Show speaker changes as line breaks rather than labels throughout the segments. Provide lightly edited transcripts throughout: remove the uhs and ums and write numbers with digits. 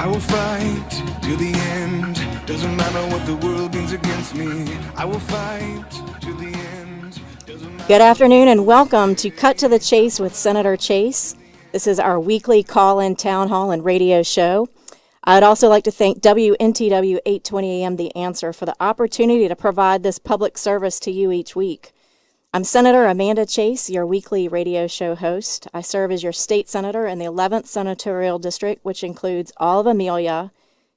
I will fight to the end. Doesn't matter what the world brings against me. I will fight to the end.
Good afternoon and welcome to Cut to the Chase with Senator Chase. This is our weekly call-in town hall and radio show. I'd also like to thank WNTW 820 AM The Answer for the opportunity to provide this public service to you each week. I'm Senator Amanda Chase, your weekly radio show host. I serve as your state senator in the 11th Senatorial District, which includes all of Amelia,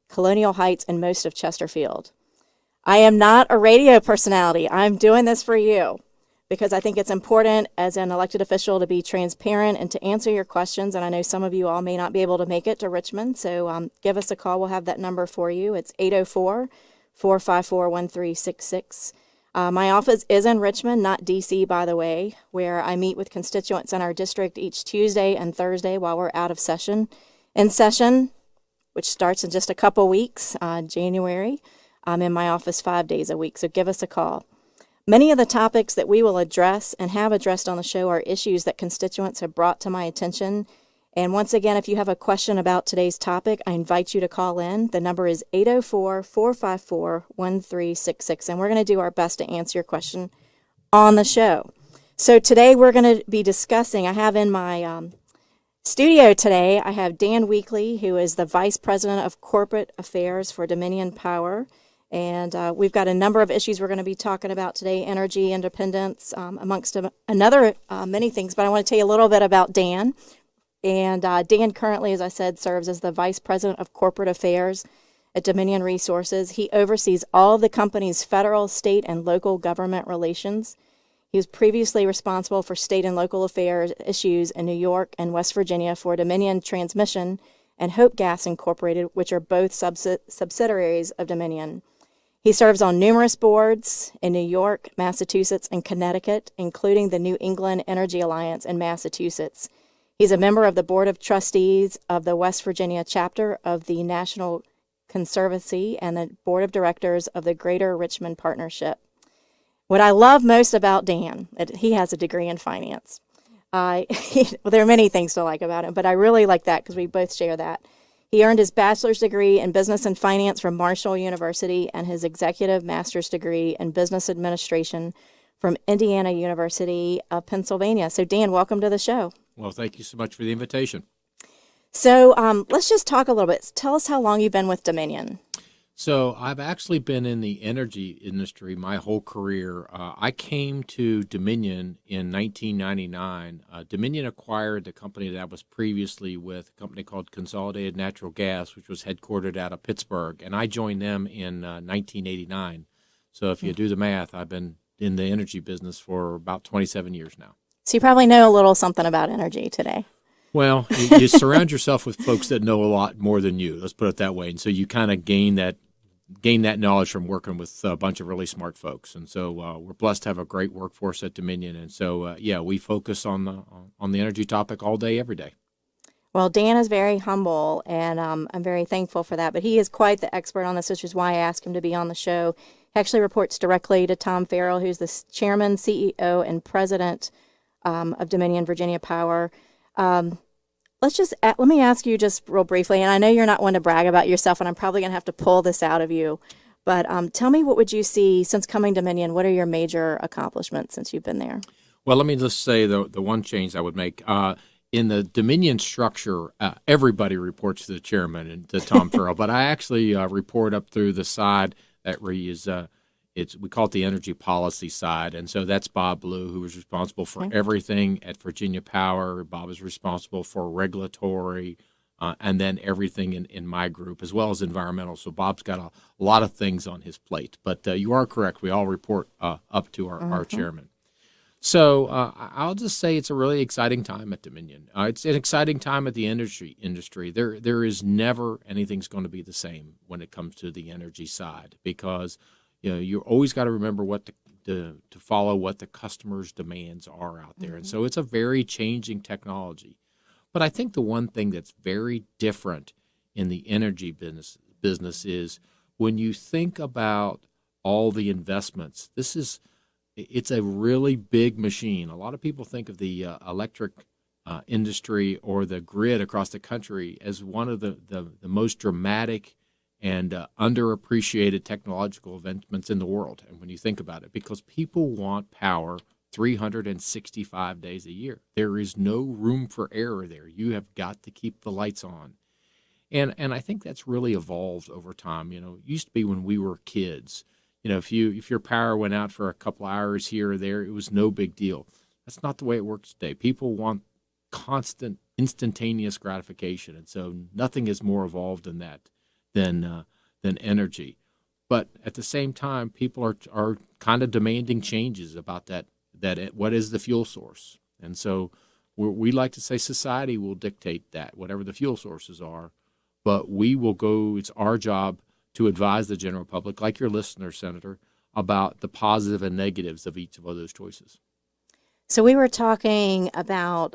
Colonial Heights, and most of Chesterfield. I am not a radio personality. I'm doing this for you because I think it's important as an elected official to be transparent and to answer your questions. And I know some of you all may not be able to make it to Richmond, so give us a call. We'll have that number for you. It's 804-454-1366. My office is in Richmond, not D.C., by the way, where I meet with constituents in our district each Tuesday and Thursday while we're out of session. In session, which starts in just a couple weeks, January, I'm in my office 5 days a week, so give us a call. Many of the topics that we will address and have addressed on the show are issues that constituents have brought to my attention. And once again, if you have a question about today's topic, I invite you to call in. The number is 804-454-1366, and we're going to do our best to answer your question on the show. So today we're going to be discussing, I have in my studio today, I have Dan Weekley, who is the Vice President of Corporate Affairs for Dominion Power. And we've got a number of issues we're going to be talking about today, energy independence, amongst another many things. But I want to tell you a little bit about Dan. And Dan currently, as I said, serves as the Vice President of Corporate Affairs at Dominion Resources. He oversees all of the company's federal, state, and local government relations. He was previously responsible for state and local affairs issues in New York and West Virginia for Dominion Transmission and Hope Gas Incorporated, which are both subsidiaries of Dominion. He serves on numerous boards in New York, Massachusetts, and Connecticut, including the New England Energy Alliance in Massachusetts. He's a member of the Board of Trustees of the West Virginia chapter of the National Conservancy and the Board of Directors of the Greater Richmond Partnership. What I love most about Dan, he has a degree in finance. Well, there are many things to like about him, but I really like that because we both share that. He earned his bachelor's degree in business and finance from Marshall University and his executive master's degree in business administration from Indiana University of Pennsylvania. So, Dan, welcome to the show.
Well, thank you so much for the invitation.
So let's just talk a little bit. Tell us how long you've been with Dominion.
So I've actually been in the energy industry my whole career. I came to Dominion in 1999. Dominion acquired the company that was previously with, a company called Consolidated Natural Gas, which was headquartered out of Pittsburgh, and I joined them in 1989. So if you do the math, I've been in the energy business for about 27 years now.
So you probably know a little something about energy today.
Well, you surround yourself with folks that know a lot more than you. Let's put it that way. And so you kind of gain that knowledge from working with a bunch of really smart folks. And so we're blessed to have a great workforce at Dominion. And so, we focus on the energy topic all day, every day.
Well, Dan is very humble, and I'm very thankful for that. But he is quite the expert on this, which is why I asked him to be on the show. He actually reports directly to Tom Farrell, who's the chairman, CEO, and president of Dominion Virginia Power. Let me ask you just real briefly, and I know you're not one to brag about yourself, and I'm probably going to have to pull this out of you, but tell me, what would you see since coming to Dominion? What are your major accomplishments since you've been there?
Well, let me just say the one change I would make. In the Dominion structure, everybody reports to the chairman and to Tom Farrell, but I actually report up through the side that we call it the energy policy side, and so that's Bob Blue, who is responsible for everything at Virginia Power. Bob is responsible for regulatory, and then everything in my group, as well as environmental. So Bob's got a lot of things on his plate. But you are correct. We all report up to our chairman. So I'll just say it's a really exciting time at Dominion. It's an exciting time at the industry. There is never anything's going to be the same when it comes to the energy side, because you always got to remember what to follow what the customer's demands are out there. And so it's a very changing technology. But I think the one thing that's very different in the energy business is when you think about all the investments, it's a really big machine. A lot of people think of the electric industry or the grid across the country as one of the most dramatic and underappreciated technological advancements in the world. And when you think about it, because people want power 365 days a year. There is no room for error there. You have got to keep the lights on. And I think that's really evolved over time. You know, it used to be when we were kids, you know, if your power went out for a couple hours here or there, it was no big deal. That's not the way it works today. People want constant, instantaneous gratification. And so nothing is more evolved than that, than energy. But at the same time, people are kind of demanding changes about that what is the fuel source. And so we like to say society will dictate that, whatever the fuel sources are, but we will go, it's our job to advise the general public, like your listener, Senator, about the positive and negatives of each of those choices.
So we were talking about,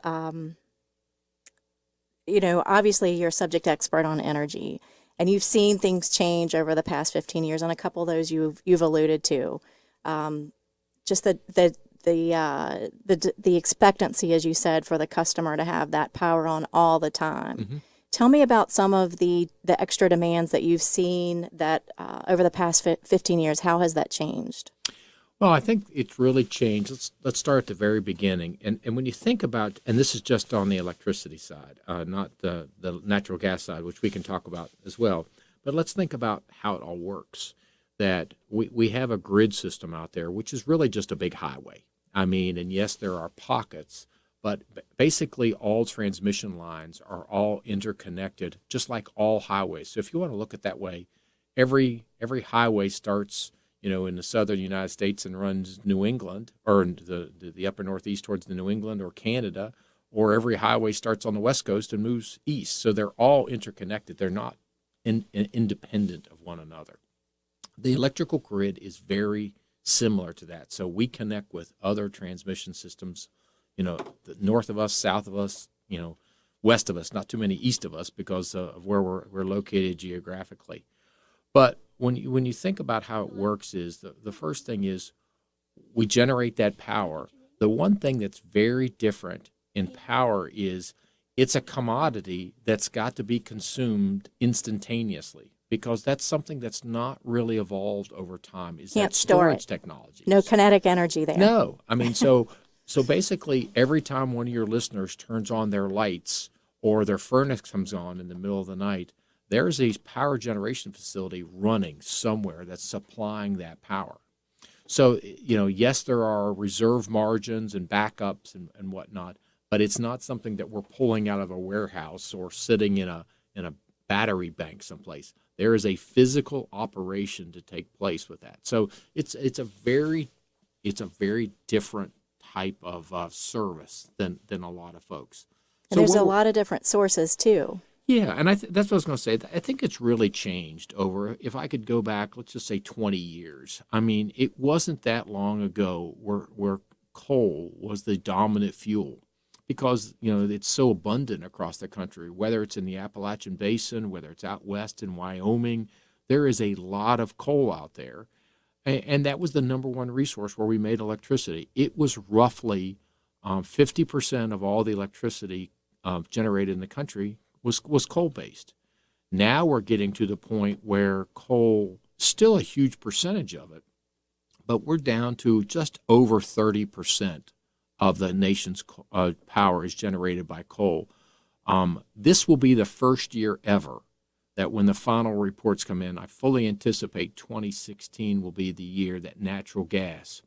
obviously you're a subject expert on energy, and you've seen things change over the past 15 years, and a couple of those you've alluded to. Just the expectancy, as you said, for the customer to have that power on all the time. Mm-hmm. Tell me about some of the extra demands that you've seen that over the past 15 years. How has that changed?
Well, I think it's really changed. Let's start at the very beginning. And when you think about, and this is just on the electricity side, not the natural gas side, which we can talk about as well. But let's think about how it all works. That we have a grid system out there, which is really just a big highway. I mean, and yes, there are pockets, but basically all transmission lines are all interconnected, just like all highways. So if you want to look at that way, every highway starts, in the southern United States and runs New England, or the upper northeast towards the New England or Canada, or every highway starts on the west coast and moves east. So they're all interconnected. They're not independent of one another. The electrical grid is very similar to that. So we connect with other transmission systems, north of us, south of us, west of us, not too many east of us because of where we're located geographically. But when you think about how it works is the first thing is we generate that power. The one thing that's very different in power is it's a commodity that's got to be consumed instantaneously, because that's something that's not really evolved over time. Is
Can't
that
store
storage
it.
technology?
No kinetic energy there.
No. I mean, so basically every time one of your listeners turns on their lights or their furnace comes on in the middle of the night, there's a power generation facility running somewhere that's supplying that power. So, yes, there are reserve margins and backups and whatnot, but it's not something that we're pulling out of a warehouse or sitting in a battery bank someplace. There is a physical operation to take place with that. So it's a very different type of service than a lot of folks.
And there's a lot of different sources too.
Yeah, and that's what I was going to say. I think it's really changed over, if I could go back, let's just say 20 years. I mean, it wasn't that long ago where coal was the dominant fuel, because it's so abundant across the country, whether it's in the Appalachian Basin, whether it's out west in Wyoming. There is a lot of coal out there, and that was the number one resource where we made electricity. It was roughly 50% of all the electricity generated in the country was coal-based. Now we're getting to the point where coal, still a huge percentage of it, but we're down to just over 30% of the nation's power is generated by coal. This will be the first year ever that when the final reports come in, I fully anticipate 2016 will be the year that natural gas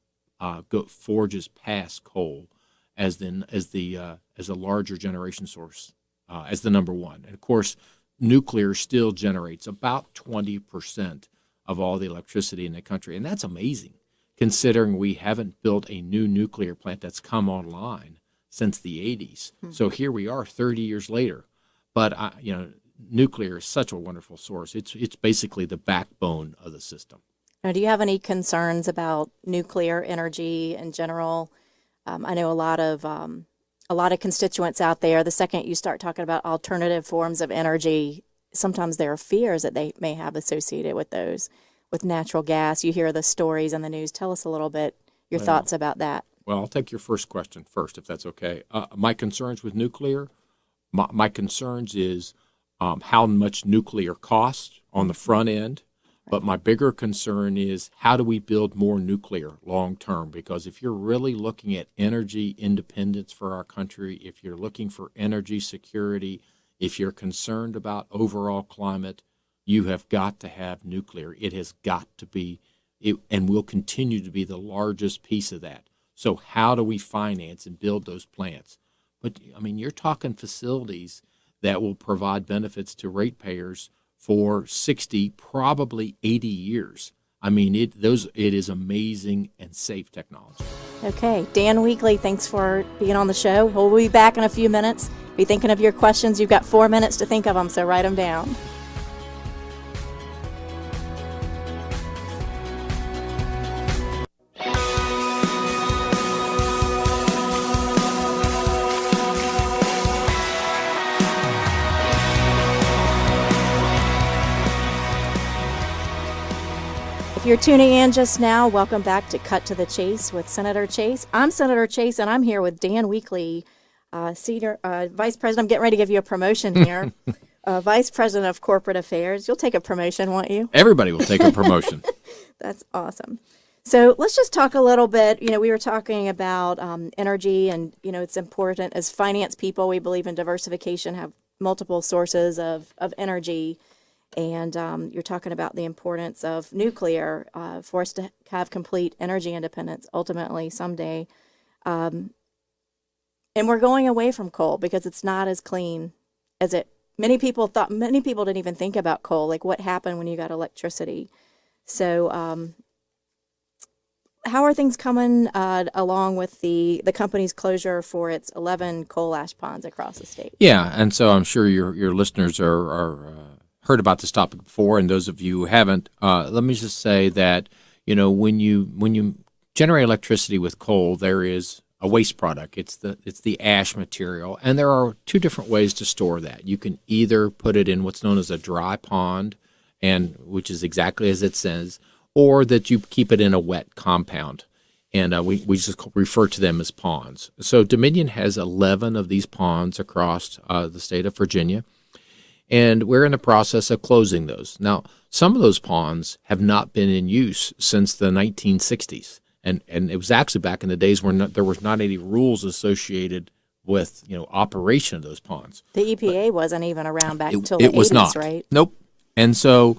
forges past coal as a larger generation source, as the number one. And of course, nuclear still generates about 20% of all the electricity in the country, and that's amazing, considering we haven't built a new nuclear plant that's come online since the 80s. So here we are 30 years later. But, nuclear is such a wonderful source. It's basically the backbone of the system.
Now, do you have any concerns about nuclear energy in general? I know a lot of constituents out there, the second you start talking about alternative forms of energy, sometimes there are fears that they may have associated with those. With natural gas, you hear the stories in the news. Tell us a little bit your thoughts about that.
Well, I'll take your first question first, if that's okay. My concerns with nuclear, my concerns is how much nuclear costs on the front end. But my bigger concern is how do we build more nuclear long term? Because if you're really looking at energy independence for our country, if you're looking for energy security, if you're concerned about overall climate, you have got to have nuclear. It has got to be, and will continue to be the largest piece of that. So how do we finance and build those plants? But, I mean, you're talking facilities that will provide benefits to ratepayers for 60, probably 80 years. I mean, it is amazing and safe technology.
Okay, Dan Weekley, thanks for being on the show. We'll be back in a few minutes. Be thinking of your questions. You've got 4 minutes to think of them, so write them down. If you're tuning in just now, welcome back to Cut to the Chase with Senator Chase. I'm Senator Chase, and I'm here with Dan Weekley, Senior Vice President. I'm getting ready to give you a promotion here. Vice President of Corporate Affairs. You'll take a promotion, won't you?
Everybody will take a promotion.
That's awesome. So let's just talk a little bit. You know, we were talking about energy, and, you know, it's important. As finance people, we believe in diversification, have multiple sources of energy. And you're talking about the importance of nuclear for us to have complete energy independence ultimately someday. And we're going away from coal because it's not as clean as it. Many people didn't even think about coal, like what happened when you got electricity. So how are things coming along with the company's closure for its 11 coal ash ponds across the state?
Yeah, and so I'm sure your listeners are heard about this topic before, and those of you who haven't, let me just say that, you know, when you generate electricity with coal, there is a waste product. It's the ash material, and there are two different ways to store that. You can either put it in what's known as a dry pond, and which is exactly as it says, or that you keep it in a wet compound, and we just refer to them as ponds. So Dominion has 11 of these ponds across the state of Virginia. And we're in the process of closing those. Now, some of those ponds have not been in use since the 1960s. And it was actually back in the days when there was not any rules associated with, you know, operation of those ponds.
The EPA wasn't even around back until the
It was
80s,
not.
right?
Nope. And so,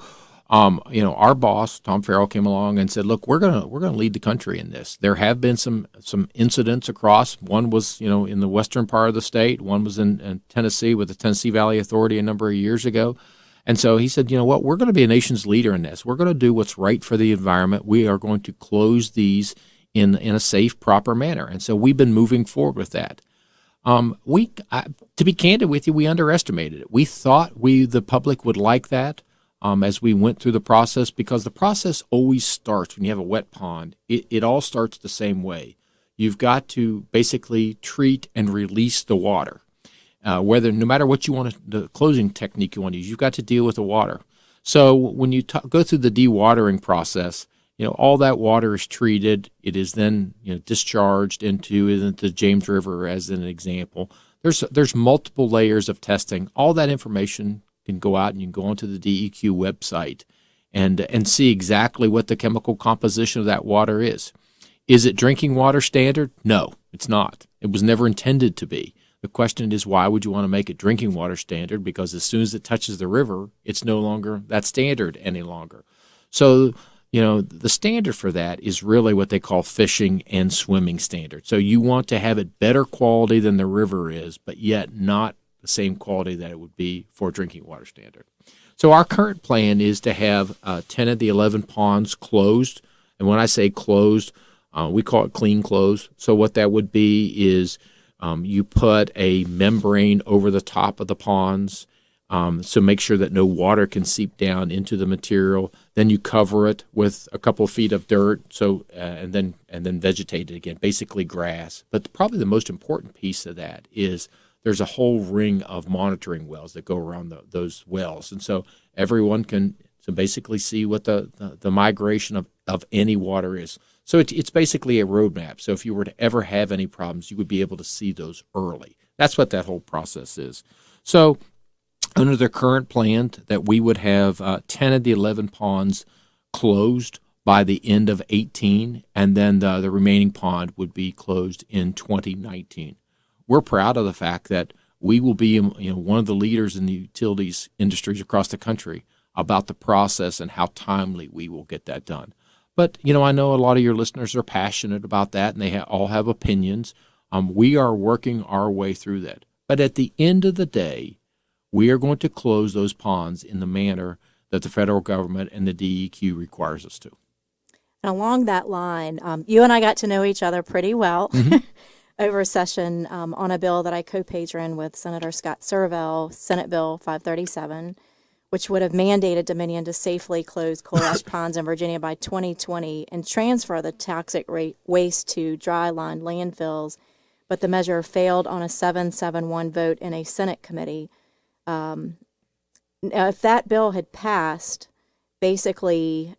you know, our boss, Tom Farrell, came along and said, look, we're gonna lead the country in this. There have been some incidents across. One was, you know, in the western part of the state. One was in Tennessee with the Tennessee Valley Authority a number of years ago. And so he said, you know what, we're going to be a nation's leader in this. We're going to do what's right for the environment. We are going to close these in a safe, proper manner. And so we've been moving forward with that. To be candid with you, we underestimated it. We thought the public would like that. As we went through the process, because the process always starts when you have a wet pond. It all starts the same way. You've got to basically treat and release the water. No matter what you want, the closing technique you want to use, you've got to deal with the water. So when you go through the dewatering process, you know, all that water is treated. It is then, you know, discharged into the James River, as an example. There's multiple layers of testing. All that information can go out, and you can go onto the DEQ website and see exactly what the chemical composition of that water is. Is it drinking water standard? No, it's not. It was never intended to be. The question is, why would you want to make it drinking water standard? Because as soon as it touches the river, it's no longer that standard any longer. So, you know, the standard for that is really what they call fishing and swimming standard. So you want to have it better quality than the river is, but yet not the same quality that it would be for drinking water standard. So our current plan is to have 10 of the 11 ponds closed. And when I say closed, we call it clean close. So what that would be is you put a membrane over the top of the ponds, so make sure that no water can seep down into the material. Then you cover it with a couple of feet of dirt, and then vegetate it again, basically grass. But probably the most important piece of that is there's a whole ring of monitoring wells that go around those wells. And so everyone can basically see what the migration of any water is. So it's basically a roadmap. So if you were to ever have any problems, you would be able to see those early. That's what that whole process is. So under the current plan, that we would have 10 of the 11 ponds closed by the end of 18, and then the remaining pond would be closed in 2019. We're proud of the fact that we will be one of the leaders in the utilities industries across the country about the process and how timely we will get that done. But, I know a lot of your listeners are passionate about that, and they all have opinions. We are working our way through that. But at the end of the day, we are going to close those ponds in the manner that the federal government and the DEQ requires us to.
And along that line, you and I got to know each other pretty well over a session on a bill that I co-patroned with Senator Scott Servell, Senate Bill 537, which would have mandated Dominion to safely close coal ash ponds in Virginia by 2020 and transfer the toxic waste to dry-lined landfills. But the measure failed on a 7-7-1 vote in a Senate committee. Now, if that bill had passed, basically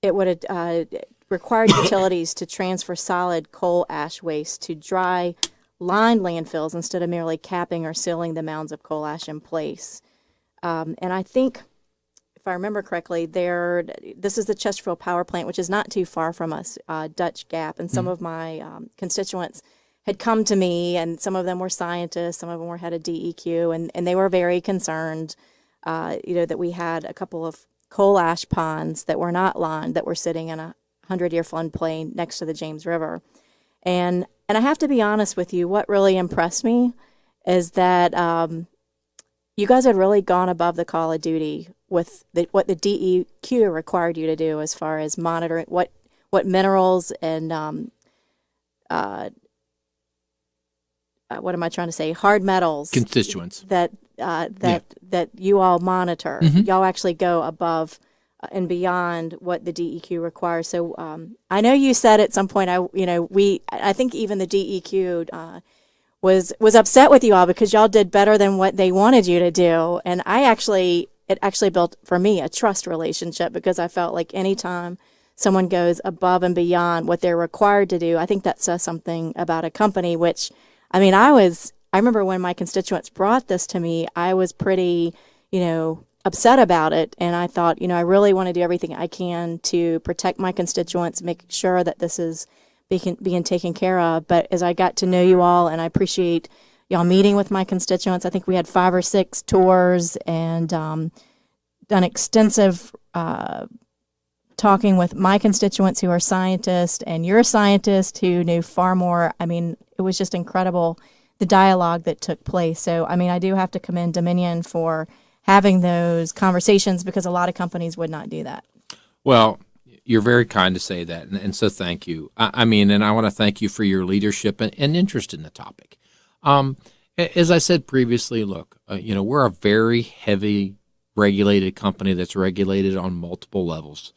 it would have required utilities to transfer solid coal ash waste to dry-lined landfills instead of merely capping or sealing the mounds of coal ash in place. And I think, if I remember correctly, this is the Chesterfield Power Plant, which is not too far from us, Dutch Gap. And some of my constituents had come to me, and some of them were scientists, some of them were head of DEQ, and they were very concerned, that we had a couple of coal ash ponds that were not lined, that were sitting in a 100-year floodplain next to the James River. And I have to be honest with you, what really impressed me is that you guys had really gone above the call of duty with what the DEQ required you to do as far as monitoring what minerals and what am I trying to say? Hard metals
Constituents.
that you all monitor. Y'all actually go above and beyond what the DEQ requires. So I know you said at some point, I think even the DEQ was upset with you all because y'all did better than what they wanted you to do. And it actually built for me a trust relationship, because I felt like anytime someone goes above and beyond what they're required to do, I think that says something about a company, which, I remember when my constituents brought this to me, I was pretty, upset about it. And I thought, I really want to do everything I can to protect my constituents, make sure that this is being taken care of. But as I got to know you all, and I appreciate y'all meeting with my constituents, I think we had 5 or 6 tours and done extensive talking with my constituents who are scientists and your scientist who knew far more. It was just incredible, the dialogue that took place. So, I do have to commend Dominion for having those conversations, because a lot of companies would not do that.
Well, you're very kind to say that, and so thank you. And I want to thank you for your leadership and interest in the topic. As I said previously, look, we're a very heavy regulated company that's regulated on multiple levels.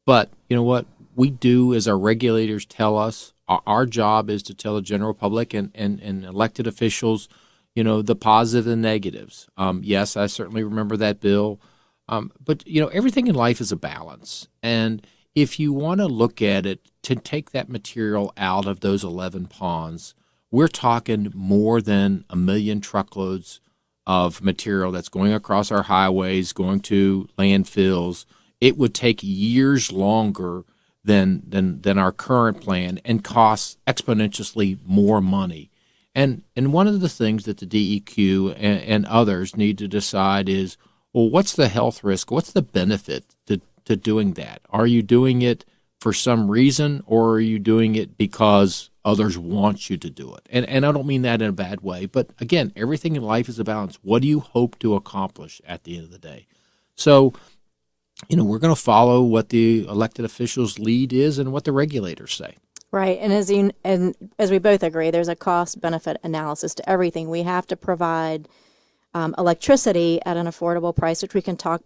But you know what we do, as our regulators tell us, our job is to tell the general public and elected officials, the positive and negatives. Yes, I certainly remember that bill. But everything in life is a balance. And if you want to look at it, to take that material out of those 11 ponds, we're talking more than 1 million truckloads of material that's going across our highways, going to landfills. It would take years longer than our current plan and costs exponentially more money. And one of the things that the DEQ and others need to decide is, well, what's the health risk? What's the benefit to doing that? Are you doing it for some reason, or are you doing it because others want you to do it? And I don't mean that in a bad way, but again, everything in life is a balance. What do you hope to accomplish at the end of the day? So, we're going to follow what the elected officials' lead is and what the regulators say.
Right, and as we both agree, there's a cost-benefit analysis to everything. We have to provide electricity at an affordable price, which we can talk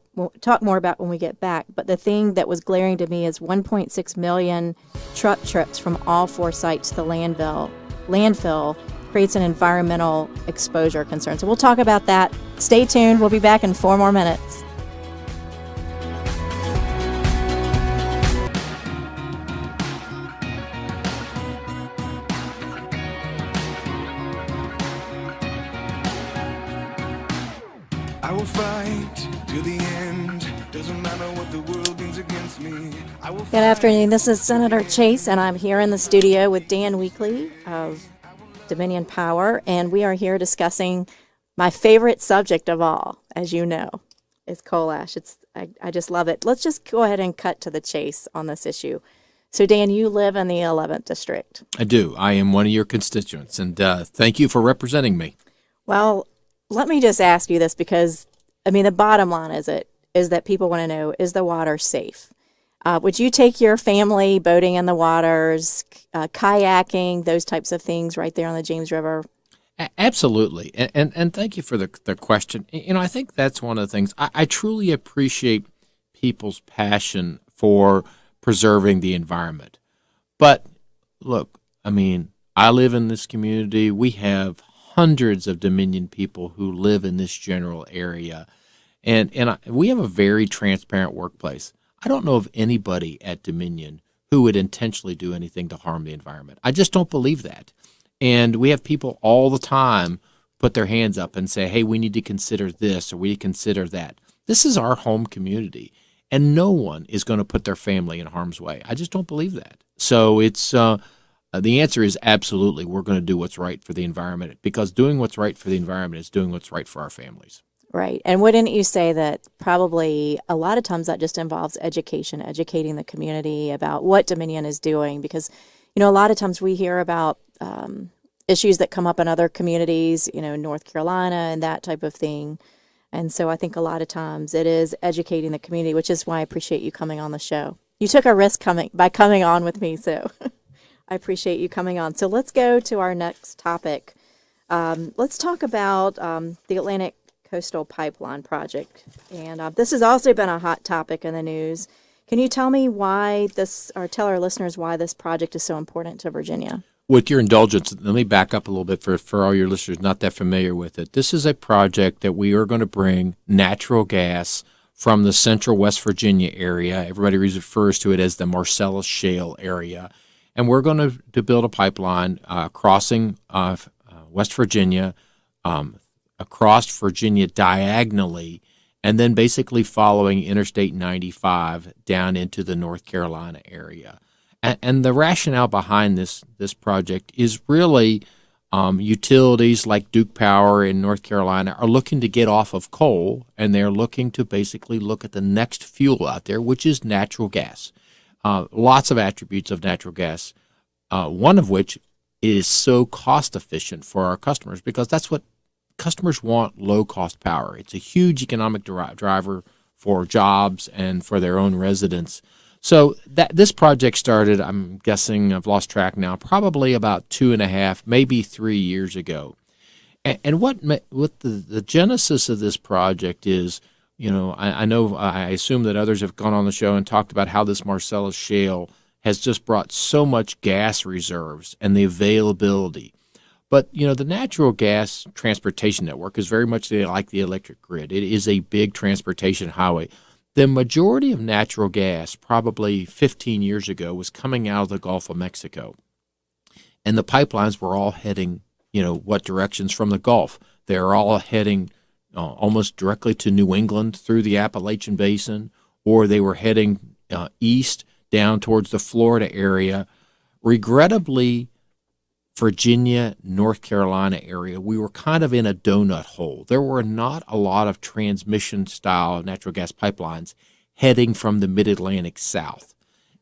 more about when we get back. But the thing that was glaring to me is 1.6 million truck trips from all 4 sites to the landfill creates an environmental exposure concern. So we'll talk about that. Stay tuned. We'll be back in 4 more minutes.
I will fight till the end. Doesn't matter what the world brings against me. I will
Good afternoon. This is Senator Chase, and I'm here in the studio with Dan Weekley of Dominion Power, and we are here discussing my favorite subject of all, as you know, is coal ash. I just love it. Let's just go ahead and cut to the chase on this issue. So, Dan, you live in the 11th District.
I do. I am one of your constituents, and thank you for representing me.
Well, let me just ask you this because, I mean, the bottom line is that people want to know, is the water safe? Would you take your family boating in the waters, kayaking, those types of things right there on the James River?
Absolutely. And thank you for the question. You know, I think that's one of the things. I truly appreciate people's passion for preserving the environment. But look, I mean, I live in this community. We have hundreds of Dominion people who live in this general area. And we have a very transparent workplace. I don't know of anybody at Dominion who would intentionally do anything to harm the environment. I just don't believe that. And we have people all the time put their hands up and say, hey, we need to consider this or we consider that. This is our home community, and no one is going to put their family in harm's way. I just don't believe that. So it's the answer is absolutely we're going to do what's right for the environment, because doing what's right for the environment is doing what's right for our families.
Right. And wouldn't you say that probably a lot of times that just involves educating the community about what Dominion is doing? Because, you know, a lot of times we hear about issues that come up in other communities, you know, North Carolina and that type of thing. And so I think a lot of times it is educating the community, which is why I appreciate you coming on the show. You took a risk by coming on with me, so I appreciate you coming on. So let's go to our next topic. Let's talk about the Atlantic Coastal Pipeline Project. And this has also been a hot topic in the news. Can you tell me tell our listeners why this project is so important to Virginia?
With your indulgence, let me back up a little bit for all your listeners not that familiar with it. This is a project that we are going to bring natural gas from the central West Virginia area. Everybody refers to it as the Marcellus Shale area. And we're going to build a pipeline crossing West Virginia, across Virginia diagonally, and then basically following Interstate 95 down into the North Carolina area. And the rationale behind this project is really utilities like Duke Power in North Carolina are looking to get off of coal, and they're looking to basically look at the next fuel out there, which is natural gas. Lots of attributes of natural gas, one of which is so cost efficient for our customers, because that's what customers want, low-cost power. It's a huge economic driver for jobs and for their own residents. So this project started, I'm guessing, I've lost track now, probably about 2.5, maybe 3 years ago. And what the genesis of this project is, you know, I assume that others have gone on the show and talked about how this Marcellus Shale has just brought so much gas reserves and the availability. But, you know, the natural gas transportation network is very much like the electric grid. It is a big transportation highway. The majority of natural gas, probably 15 years ago, was coming out of the Gulf of Mexico. And the pipelines were all heading, you know, what directions from the Gulf? They're all heading almost directly to New England through the Appalachian Basin, or they were heading east down towards the Florida area. Regrettably, Virginia, North Carolina area, we were kind of in a donut hole. There were not a lot of transmission-style natural gas pipelines heading from the mid-Atlantic south.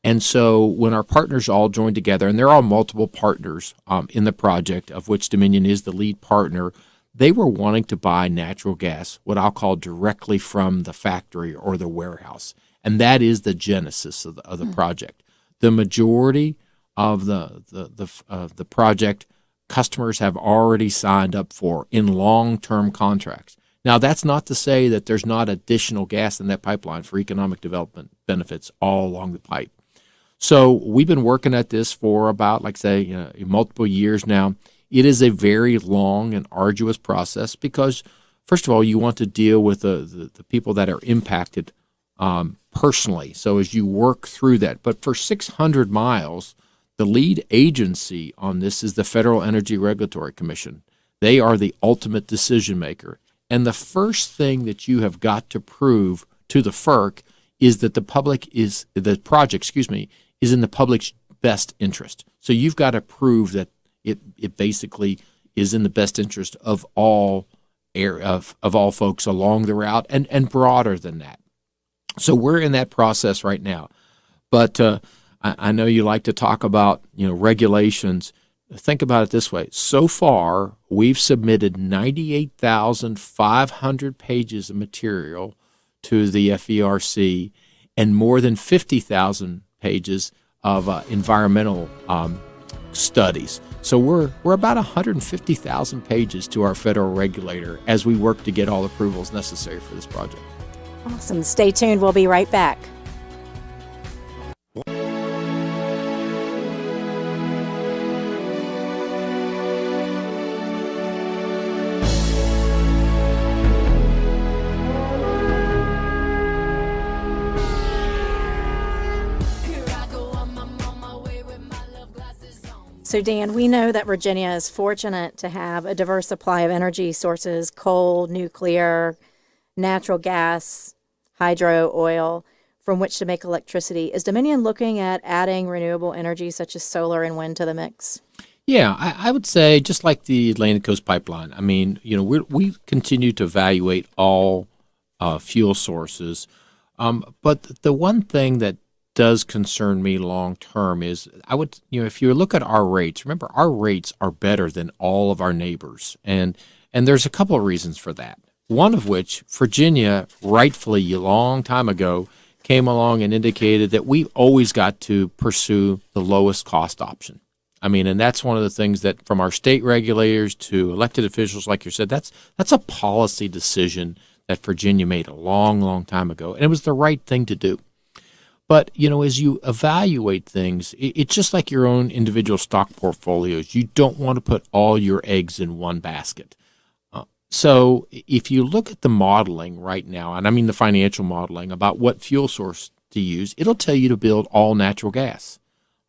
And so when our partners all joined together, and there are multiple partners in the project, of which Dominion is the lead partner, they were wanting to buy natural gas, what I'll call directly from the factory or the warehouse. And that is the genesis of the project. The majority of the project customers have already signed up for in long-term contracts. Now, that's not to say that there's not additional gas in that pipeline for economic development benefits all along the pipe. So we've been working at this for about, like say, multiple years now. It is a very long and arduous process because, first of all, you want to deal with the people that are impacted personally. So as you work through that. But for 600 miles, the lead agency on this is the Federal Energy Regulatory Commission. They are the ultimate decision maker. And the first thing that you have got to prove to the FERC is that the project, is in the public's best interest. So you've got to prove that it basically is in the best interest of all all folks along the route and broader than that. So we're in that process right now. But I know you like to talk about regulations. Think about it this way. So far, we've submitted 98,500 pages of material to the FERC and more than 50,000 pages of environmental studies. So we're about 150,000 pages to our federal regulator as we work to get all approvals necessary for this project.
Awesome. Stay tuned. We'll be right back. So, Dan, we know that Virginia is fortunate to have a diverse supply of energy sources: coal, nuclear, natural gas, hydro, oil, from which to make electricity. Is Dominion looking at adding renewable energy such as solar and wind to the mix?
Yeah, I would say just like the Atlantic Coast Pipeline. I mean, we continue to evaluate all fuel sources, but the one thing that does concern me long term is if you look at our rates, remember our rates are better than all of our neighbors, and there's a couple of reasons for that. One of which, Virginia, rightfully a long time ago, came along and indicated that we always got to pursue the lowest cost option. I mean, and that's one of the things that from our state regulators to elected officials, like you said, that's a policy decision that Virginia made a long, long time ago, and it was the right thing to do. But, as you evaluate things, it's just like your own individual stock portfolios. You don't want to put all your eggs in one basket. So if you look at the modeling right now, and I mean the financial modeling about what fuel source to use, it'll tell you to build all natural gas.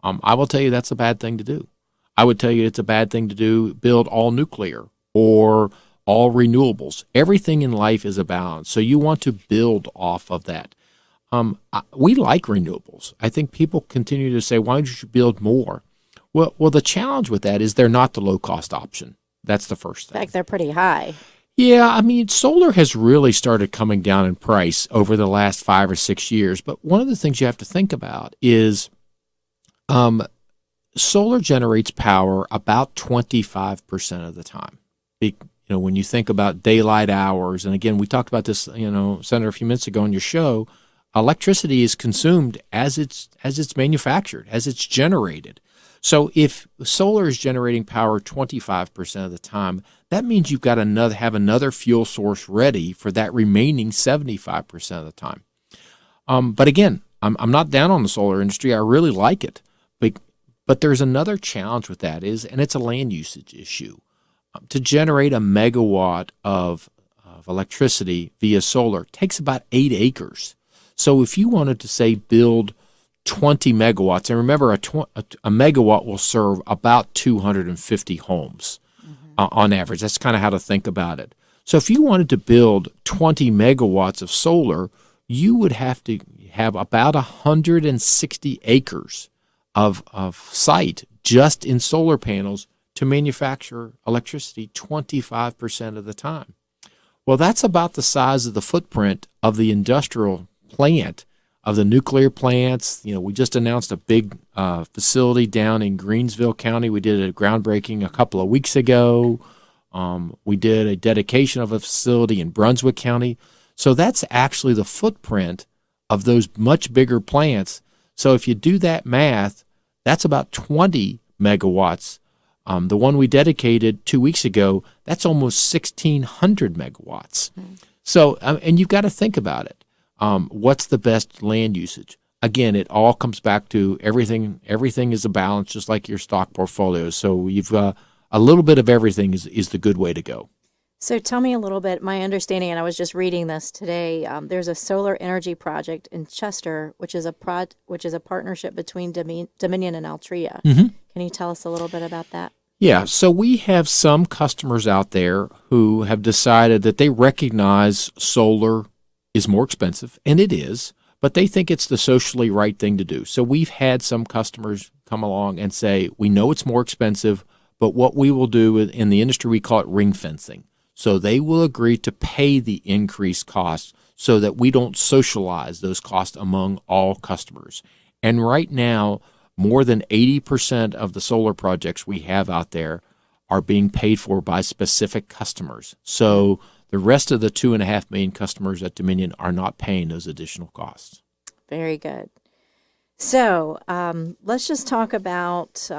I will tell you that's a bad thing to do. I would tell you it's a bad thing to build all nuclear or all renewables. Everything in life is a balance. So you want to build off of that. We like renewables. I think people continue to say, why don't you build more? Well, the challenge with that is they're not the low-cost option. That's the first thing.
In fact, they're pretty high.
Yeah, I mean, solar has really started coming down in price over the last 5 or 6 years. But one of the things you have to think about is solar generates power about 25% of the time. When you think about daylight hours, and again, we talked about this, Senator, a few minutes ago on your show, electricity is consumed as it's manufactured, as it's generated. So if solar is generating power 25% of the time, that means you've got to have another fuel source ready for that remaining 75% of the time. But again, I'm not down on the solar industry. I really like it. But there's another challenge with that and it's a land usage issue. To generate a megawatt of electricity via solar takes about 8 acres. So if you wanted to, say, build 20 megawatts, and remember, a megawatt will serve about 250 homes on average. That's kind of how to think about it. So if you wanted to build 20 megawatts of solar, you would have to have about 160 acres of site just in solar panels to manufacture electricity 25% of the time. Well, that's about the size of the footprint of the industrial plant, of the nuclear plants. We just announced a big facility down in Greensville County. We did a groundbreaking a couple of weeks ago. We did a dedication of a facility in Brunswick County. So that's actually the footprint of those much bigger plants. So if you do that math, that's about 20 megawatts. The one we dedicated 2 weeks ago, that's almost 1,600 megawatts. So, and you've got to think about it. What's the best land usage? Again, it all comes back to everything. Everything is a balance, just like your stock portfolio. So you've a little bit of everything is the good way to go.
So tell me a little bit. My understanding, and I was just reading this today. There's a solar energy project in Chester, which is a partnership between Dominion and Altria. Can you tell us a little bit about that?
Yeah, so we have some customers out there who have decided that they recognize solar is more expensive, and it is, but they think it's the socially right thing to do. So we've had some customers come along and say, we know it's more expensive, but what we will do in the industry, we call it ring fencing. So they will agree to pay the increased costs so that we don't socialize those costs among all customers. And right now, more than 80% of the solar projects we have out there are being paid for by specific customers. So the rest of the 2.5 million customers at Dominion are not paying those additional costs.
Very good. So let's just talk about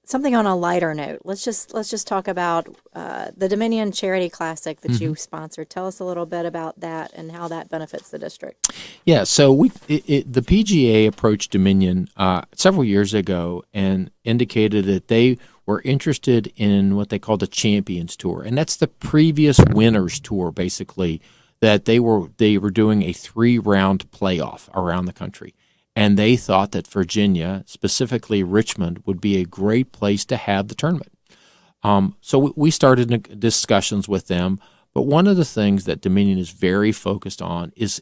something on a lighter note. Let's just talk about the Dominion Charity Classic that you sponsored. Tell us a little bit about that and how that benefits the district.
Yeah, so the PGA approached Dominion several years ago and indicated that they were interested in what they call the Champions Tour, and that's the previous winners tour, basically. That they were doing a 3-round playoff around the country. And they thought that Virginia, specifically Richmond, would be a great place to have the tournament. So we started discussions with them. But one of the things that Dominion is very focused on is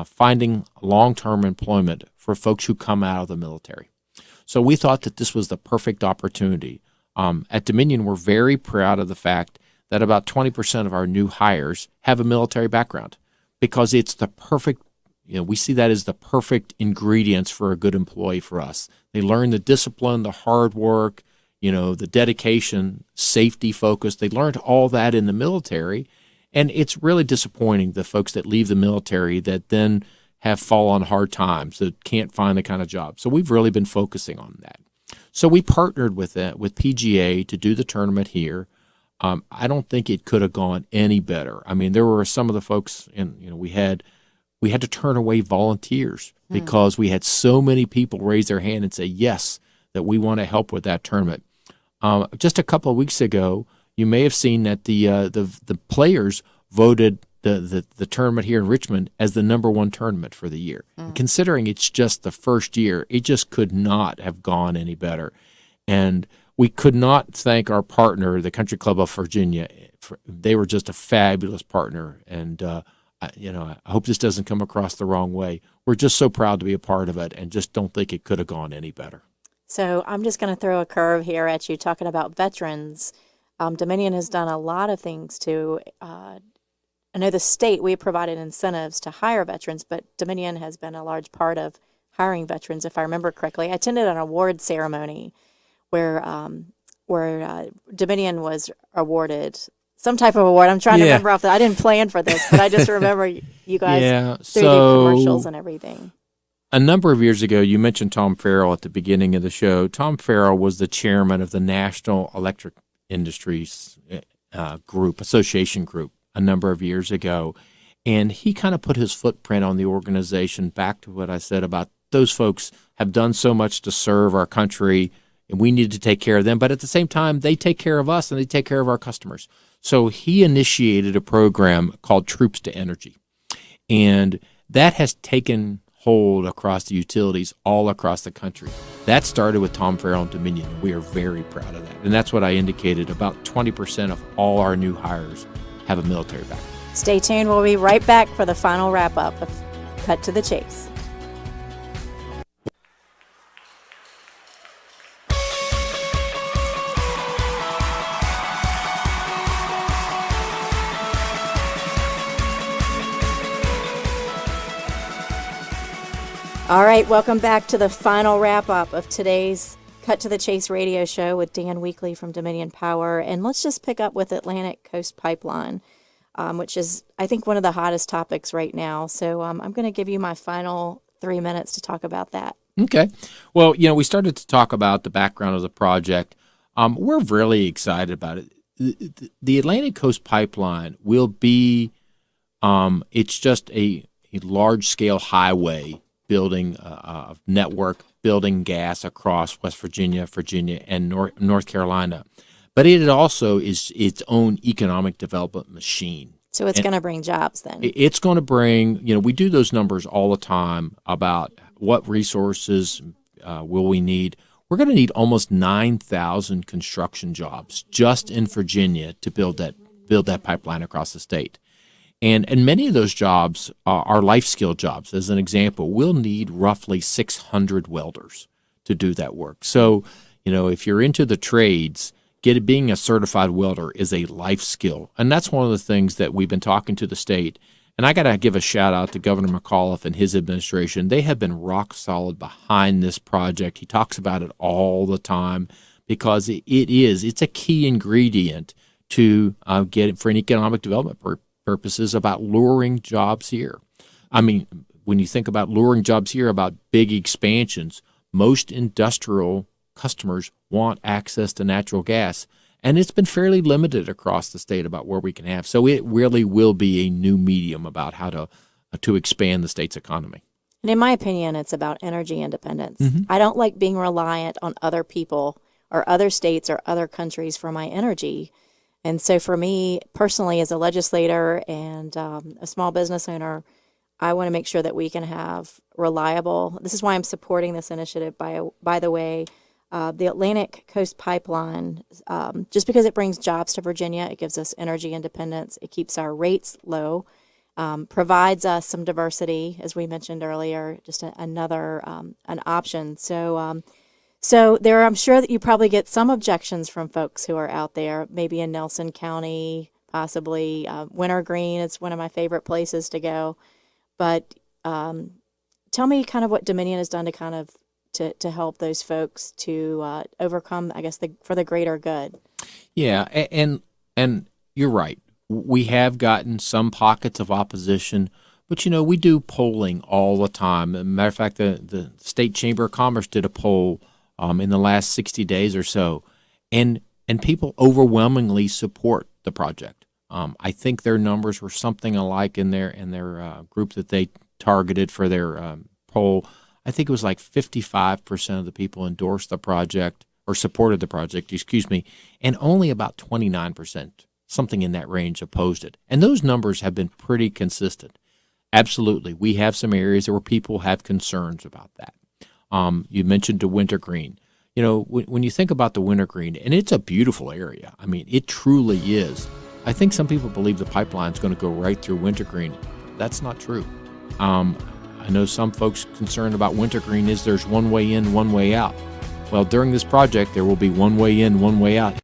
finding long-term employment for folks who come out of the military. So we thought that this was the perfect opportunity. At Dominion, we're very proud of the fact that about 20% of our new hires have a military background because it's the perfect. We see that as the perfect ingredients for a good employee for us. They learn the discipline, the hard work, the dedication, safety focus. They learned all that in the military. And it's really disappointing, the folks that leave the military that then have fall on hard times, that can't find the kind of job. So we've really been focusing on that. So we partnered with PGA to do the tournament here. I don't think it could have gone any better. I mean, there were some of the folks, and we had to turn away volunteers because we had so many people raise their hand and say, yes, that we want to help with that tournament. Just a couple of weeks ago, you may have seen that the players voted the tournament here in Richmond as the #1 tournament for the year. And considering it's just the first year, it just could not have gone any better. And we could not thank our partner, the Country Club of Virginia. They were just a fabulous partner. And I hope this doesn't come across the wrong way. We're just so proud to be a part of it and just don't think it could have gone any better.
So I'm just going to throw a curve here at you talking about veterans. Dominion has done a lot of things to, I know the state, we provided incentives to hire veterans, but Dominion has been a large part of hiring veterans, if I remember correctly. I attended an award ceremony where Dominion was awarded some type of award. I'm trying to remember off I didn't plan for this, but I just remember you guys through the commercials and everything.
A number of years ago, you mentioned Tom Farrell at the beginning of the show. Tom Farrell was the chairman of the National Electric Industries Association Group a number of years ago. And he kind of put his footprint on the organization, back to what I said about those folks have done so much to serve our country, and we need to take care of them. But at the same time, they take care of us and they take care of our customers. So he initiated a program called Troops to Energy. And that has taken hold across the utilities all across the country. That started with Tom Farrell and Dominion, and we are very proud of that. And that's what I indicated. About 20% of all our new hires have a military background.
Stay tuned. We'll be right back for the final wrap-up of Cut to the Chase. All right, welcome back to the final wrap-up of today's Cut to the Chase radio show with Dan Weekley from Dominion Power. And let's just pick up with Atlantic Coast Pipeline, which is, I think, one of the hottest topics right now. So I'm going to give you my final 3 minutes to talk about that.
Okay. Well, we started to talk about the background of the project. We're really excited about it. The Atlantic Coast Pipeline will be, it's just a large-scale highway building a network, building gas across West Virginia, and North Carolina. But it also is its own economic development machine.
So it's going to bring jobs then.
It's going to bring, we do those numbers all the time about what resources will we need. we're going to need almost 9,000 construction jobs just in Virginia to build that pipeline across the state. And many of those jobs are life skill jobs. As an example, we'll need roughly 600 welders to do that work. So, if you're into the trades, being a certified welder is a life skill. And that's one of the things that we've been talking to the state. And I got to give a shout out to Governor McAuliffe and his administration. They have been rock solid behind this project. He talks about it all the time because it's a key ingredient to get it for an economic development purposes about luring jobs here. I mean, when you think about luring jobs here, about big expansions, most industrial customers want access to natural gas, and it's been fairly limited across the state about where we can have. So it really will be a new medium about how to expand the state's economy.
And in my opinion, it's about energy independence.
Mm-hmm.
I don't like being reliant on other people or other states or other countries for my energy. And so for me personally, as a legislator and a small business owner, I want to make sure that we can have reliable. This is why I'm supporting this initiative, by the way. The Atlantic Coast Pipeline, just because it brings jobs to Virginia, it gives us energy independence, it keeps our rates low, provides us some diversity, as we mentioned earlier, just another an option. So there, I'm sure that you probably get some objections from folks who are out there, maybe in Nelson County, possibly Wintergreen. It's one of my favorite places to go. But tell me kind of what Dominion has done to kind of to help those folks to overcome, I guess, for the greater good. Yeah,
and you're right. We have gotten some pockets of opposition, but we do polling all the time. As a matter of fact, the State Chamber of Commerce did a poll in the last 60 days or so, and people overwhelmingly support the project. I think their numbers were something alike in their group that they targeted for their poll. I think it was like 55% of the people endorsed the project or supported the project, and only about 29%, something in that range, opposed it. And those numbers have been pretty consistent. Absolutely. We have some areas where people have concerns about that. You mentioned the Wintergreen. When you think about the Wintergreen, and it's a beautiful area. I mean, it truly is. I think some people believe the pipeline is going to go right through Wintergreen. That's not true. I know some folks concerned about Wintergreen is there's one way in, one way out. Well, during this project, there will be one way in, one way out.